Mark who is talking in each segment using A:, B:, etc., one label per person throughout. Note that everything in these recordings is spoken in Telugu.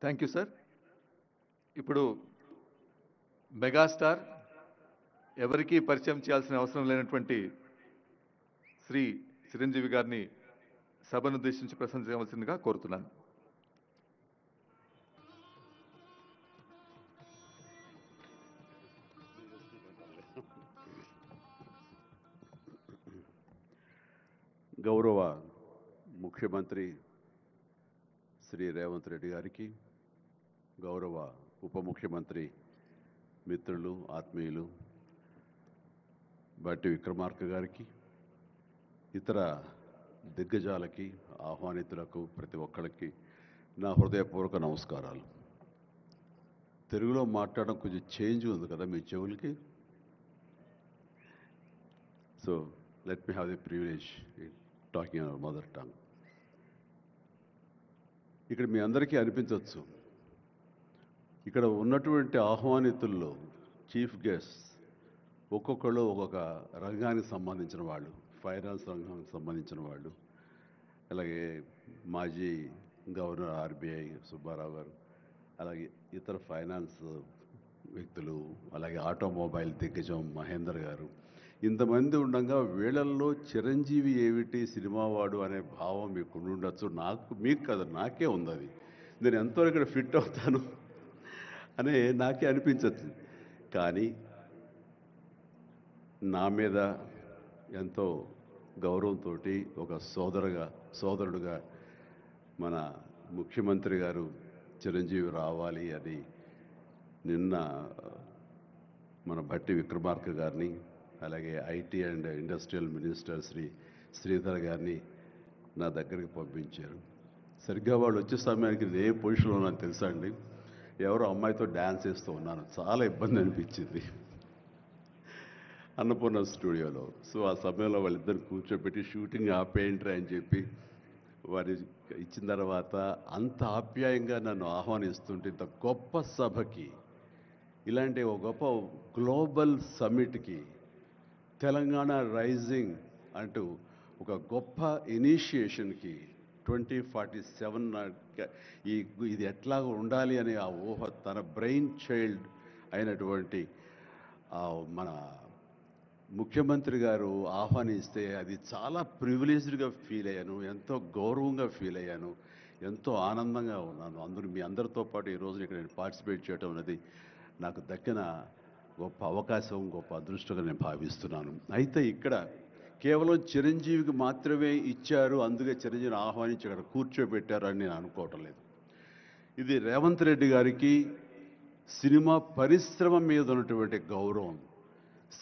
A: Thank you sir. ఇప్పుడు మెగాస్టార్ ఎవరికీ పరిచయం చేయాల్సిన అవసరం లేనటువంటి శ్రీ చిరంజీవి గారిని సభను ఉద్దేశించి ప్రశంసించవలసిందిగా కోరుతున్నాను.
B: గౌరవ ముఖ్యమంత్రి శ్రీ రేవంత్ రెడ్డి గారికి, గౌరవ ఉప ముఖ్యమంత్రి మిత్రులు ఆత్మీయులు బట్టి విక్రమార్క గారికి, ఇతర దిగ్గజాలకి, ఆహ్వానితులకు ప్రతి ఒక్కరికి నా హృదయపూర్వక నమస్కారాలు. తెలుగులో మాట్లాడడం కొంచెం చేంజ్ ఉంది కదా మీ చెవులకి. So let me have the privilege in talking in our mother tongue. ఇక్కడ మీ అందరికీ అనిపించవచ్చు, ఇక్కడ ఉన్నటువంటి ఆహ్వానితుల్లో చీఫ్ గెస్ట్ ఒక్కొక్కళ్ళు ఒక్కొక్క రంగానికి సంబంధించిన వాళ్ళు, ఫైనాన్స్ రంగానికి సంబంధించిన వాళ్ళు, అలాగే మాజీ గవర్నర్ ఆర్బీఐ సుబ్బారావు గారు, అలాగే ఇతర ఫైనాన్స్ వ్యక్తులు, అలాగే ఆటోమొబైల్ దిగ్గజం మహేందర్ గారు, ఇంతమంది ఉండగా వీళ్ళల్లో చిరంజీవి ఏమిటి సినిమా వాడు అనే భావం మీకు ఉండొచ్చు. మీకు కదా, నాకే ఉంది అది. నేను ఎంతో ఇక్కడ ఫిట్ అవుతాను అనే నాకే అనిపించచ్చు. కానీ నా మీద ఎంతో గౌరవంతో ఒక సోదరుడుగా మన ముఖ్యమంత్రి గారు చిరంజీవి రావాలి అని నిన్న మన బట్టి విక్రమార్క గారిని, అలాగే IT and industrial minister Sridhar గారిని నా దగ్గరికి పంపించారు. సరిగ్గా వాళ్ళు వచ్చే సమయానికి నేను ఏ పొజిషన్లో ఉన్నాను తెలుసా అండి? ఎవరో అమ్మాయితో డ్యాన్స్ వేస్తూ ఉన్నాను. చాలా ఇబ్బంది అనిపించింది అన్నపూర్ణ స్టూడియోలో. సో ఆ సమయంలో వాళ్ళిద్దరు కూర్చోబెట్టి షూటింగ్ ఆపేయంట్రా అని చెప్పి వారి ఇచ్చిన తర్వాత అంత ఆప్యాయంగా నన్ను ఆహ్వానిస్తుంటే, ఇంత గొప్ప సభకి, ఇలాంటి ఒక గొప్ప గ్లోబల్ సమ్మిట్కి, తెలంగాణ రైజింగ్ అంటూ ఒక గొప్ప ఇనిషియేషన్కి 2047 ఇది ఎట్లా ఉండాలి అనే ఆ ఊహ తన బ్రెయిన్ చైల్డ్ అయినటువంటి మన ముఖ్యమంత్రి గారు ఆహ్వానిస్తే అది చాలా ప్రివిలేజ్డ్గా ఫీల్ అయ్యాను, ఎంతో గౌరవంగా ఫీల్ అయ్యాను, ఎంతో ఆనందంగా ఉన్నాను. మీ అందరితో పాటు ఈ రోజున ఇక్కడ నేను పార్టిసిపేట్ చేయడం అనేది నాకు దక్కిన గొప్ప అవకాశం, గొప్ప అదృష్టంగా నేను భావిస్తున్నాను. అయితే ఇక్కడ కేవలం చిరంజీవికి మాత్రమే ఇచ్చారు, అందుకే చిరంజీవిని ఆహ్వానించి ఇక్కడ కూర్చోబెట్టారు అని నేను అనుకోవటం లేదు. ఇది రేవంత్ రెడ్డి గారికి సినిమా పరిశ్రమ మీద ఉన్నటువంటి గౌరవం,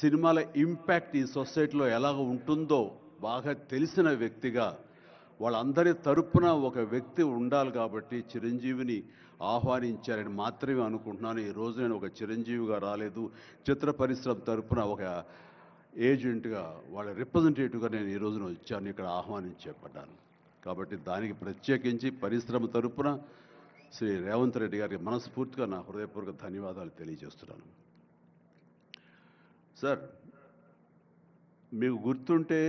B: సినిమాల ఇంపాక్ట్ ఈ సొసైటీలో ఎలాగ ఉంటుందో బాగా తెలిసిన వ్యక్తిగా వాళ్ళందరి తరపున ఒక వ్యక్తి ఉండాలి కాబట్టి చిరంజీవిని ఆహ్వానించారని మాత్రమే అనుకుంటున్నాను. ఈ రోజు నేను ఒక చిరంజీవిగా రాలేదు, చిత్ర పరిశ్రమ తరపున ఒక ఏజెంట్గా, వాళ్ళ రిప్రజెంటేటివ్గా నేను ఈ రోజున వచ్చాను, ఇక్కడ ఆహ్వానించబడ్డాను. కాబట్టి దానికి ప్రత్యేకించి పరిశ్రమ తరపున శ్రీ రేవంత్ రెడ్డి గారికి మనస్ఫూర్తిగా నా హృదయపూర్వక ధన్యవాదాలు తెలియజేస్తున్నాను. సార్, మీకు గుర్తుంటే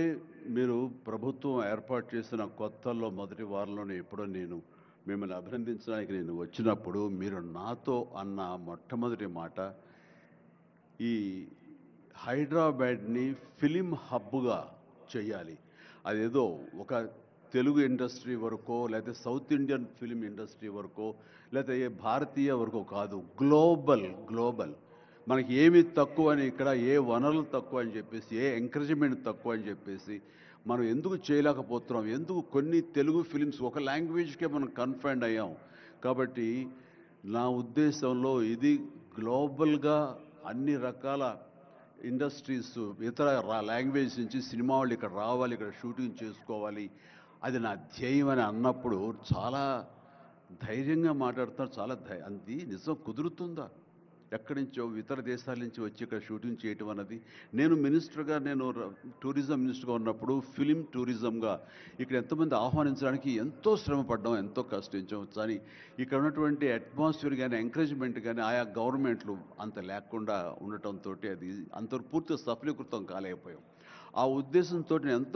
B: మీరు ప్రభుత్వం ఏర్పాటు చేసిన కొత్తల్లో మొదటి వారంలోనే ఎప్పుడో నేను మిమ్మల్ని అభినందించడానికి నేను వచ్చినప్పుడు మీరు నాతో అన్న మొట్టమొదటి మాట, ఈ హైదరాబాద్ని ఫిలిం హబ్గా చేయాలి. అదేదో ఒక తెలుగు ఇండస్ట్రీ వరకో, లేకపోతే సౌత్ ఇండియన్ ఫిలిం ఇండస్ట్రీ వరకో, లేకపోతే భారతీయ వరకో కాదు, గ్లోబల్. మనకి ఏమి తక్కువ అని, ఇక్కడ ఏ వనరులు తక్కువ అని చెప్పేసి, ఏ ఎంకరేజ్మెంట్ తక్కువ అని చెప్పేసి మనం ఎందుకు చేయలేకపోతున్నాం? ఎందుకు కొన్ని తెలుగు ఫిలిమ్స్ ఒక లాంగ్వేజ్కే మనం కన్ఫైన్డ్ అయ్యాం? కాబట్టి నా ఉద్దేశంలో ఇది గ్లోబల్గా అన్ని రకాల ఇండస్ట్రీస్, ఇతర లాంగ్వేజ్ నుంచి సినిమా వాళ్ళు ఇక్కడ రావాలి, ఇక్కడ షూటింగ్ చేసుకోవాలి, అది నా ధ్యేయం అని అన్నప్పుడు చాలా ధైర్యంగా మాట్లాడుతున్నారు. అది నిజం కుదురుతుందా? ఎక్కడి నుంచో ఇతర దేశాల నుంచి వచ్చి ఇక్కడ షూటింగ్ చేయటం అన్నది, నేను టూరిజం మినిస్టర్గా ఉన్నప్పుడు ఫిలిం టూరిజంగా ఇక్కడ ఎంతమంది ఆహ్వానించడానికి ఎంతో శ్రమపడ్డాం, ఎంతో కష్టించాం. కానీ ఇక్కడ ఉన్నటువంటి అట్మాస్ఫియర్ కానీ ఎంకరేజ్మెంట్ కానీ ఆయా గవర్నమెంట్లు అంత లేకుండా ఉండటంతో అది అంత పూర్తిగా సఫలీకృతం కాలేకపోయాం. ఆ ఉద్దేశంతో నేను ఎంతో